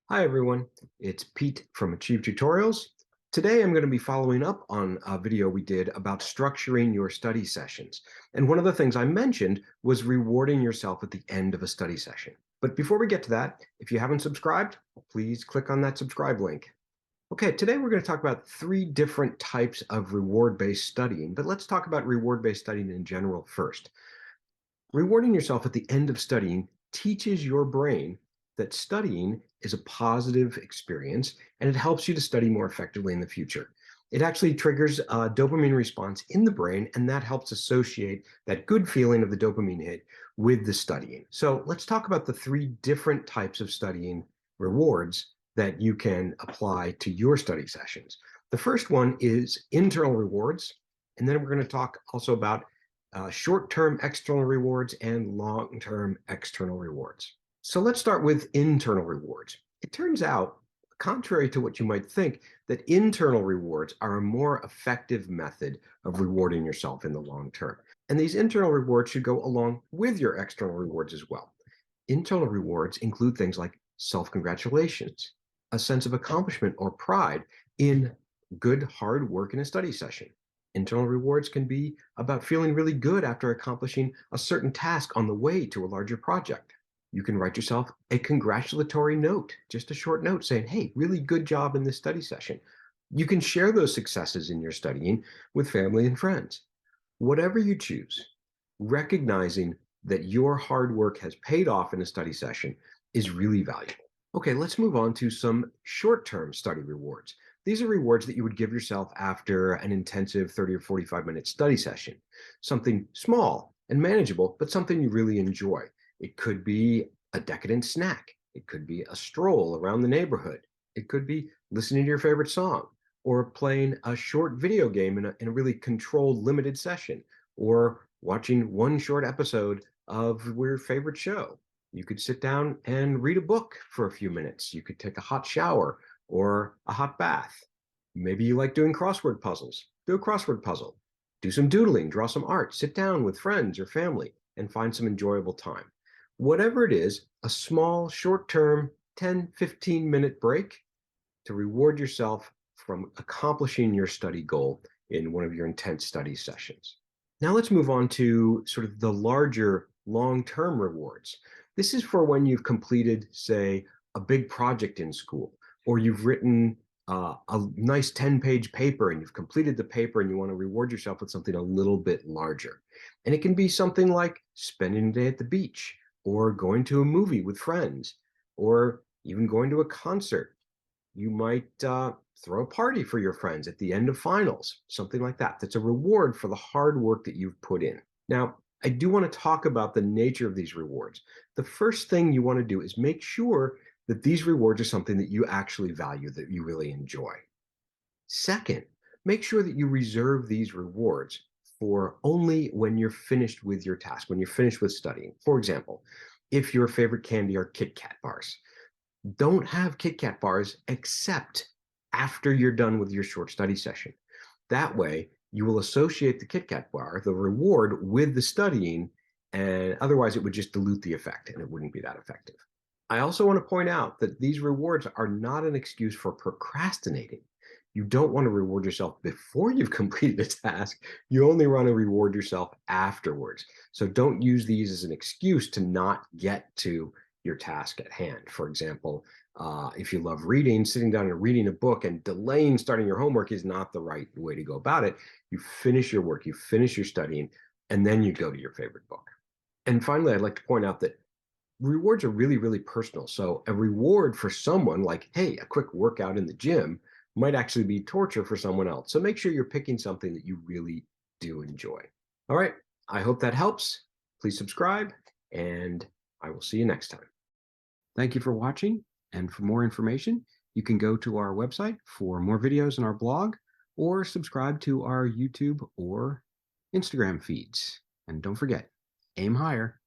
Hi everyone, it's Pete from Achieve Tutorials. Today I'm going to be following up on a video we did about structuring your study sessions. And one of the things I mentioned was rewarding yourself at the end of a study session. But before we get to that, if you haven't subscribed, please click on that subscribe link. Okay, today we're going to talk about three different types of reward-based studying, but let's talk about reward-based studying in general first. Rewarding yourself at the end of studying teaches your brain that studying is a positive experience and it helps you to study more effectively in the future. It actually triggers a dopamine response in the brain, and that helps associate that good feeling of the dopamine hit with the studying. So let's talk about the three different types of studying rewards that you can apply to your study sessions. The first one is internal rewards, and then we're going to talk also about short-term external rewards and long-term external rewards. So let's start with internal rewards. It turns out, contrary to what you might think, that internal rewards are a more effective method of rewarding yourself in the long term. And these internal rewards should go along with your external rewards as well. Internal rewards include things like self-congratulations, a sense of accomplishment or pride in good hard work in a study session. Internal rewards can be about feeling really good after accomplishing a certain task on the way to a larger project. You can write yourself a congratulatory note, just a short note saying, hey, really good job in this study session. You can share those successes in your studying with family and friends. Whatever you choose, recognizing that your hard work has paid off in a study session is really valuable. Okay, let's move on to some short-term study rewards. These are rewards that you would give yourself after an intensive 30 or 45-minute study session. Something small and manageable, but something you really enjoy. It could be a decadent snack. It could be a stroll around the neighborhood. It could be listening to your favorite song, or playing a short video game in a really controlled, limited session, or watching one short episode of your favorite show. You could sit down and read a book for a few minutes. You could take a hot shower or a hot bath. Maybe you like doing crossword puzzles. Do a crossword puzzle. Do some doodling, draw some art, sit down with friends or family and find some enjoyable time. Whatever it is, a small, short-term, 10, 15-minute break to reward yourself from accomplishing your study goal in one of your intense study sessions. Now let's move on to sort of the larger long-term rewards. This is for when you've completed, say, a big project in school, or you've written a nice 10-page paper and you've completed the paper and you want to reward yourself with something a little bit larger. And it can be something like spending a day at the beach, or going to a movie with friends, or even going to a concert. You might throw a party for your friends at the end of finals, something like that. That's a reward for the hard work that you've put in. Now, I do want to talk about the nature of these rewards. The first thing you want to do is make sure that these rewards are something that you actually value, that you really enjoy. Second, make sure that you reserve these rewards for only when you're finished with your task, when you're finished with studying. For example, if your favorite candy are Kit Kat bars, don't have Kit Kat bars except after you're done with your short study session. That way, you will associate the Kit Kat bar, the reward, with the studying, and otherwise it would just dilute the effect and it wouldn't be that effective. I also want to point out that these rewards are not an excuse for procrastinating. You don't want to reward yourself before you've completed a task. You only want to reward yourself afterwards. So don't use these as an excuse to not get to your task at hand. For example, if you love reading, sitting down and reading a book and delaying starting your homework is not the right way to go about it. You finish your work, you finish your studying, and then you go to your favorite book. And finally, I'd like to point out that rewards are really, really personal. So a reward for someone like, hey, a quick workout in the gym might actually be torture for someone else. So make sure you're picking something that you really do enjoy. All right. I hope that helps. Please subscribe, and I will see you next time. Thank you for watching. And for more information, you can go to our website for more videos on our blog, or subscribe to our YouTube or Instagram feeds. And don't forget, aim higher.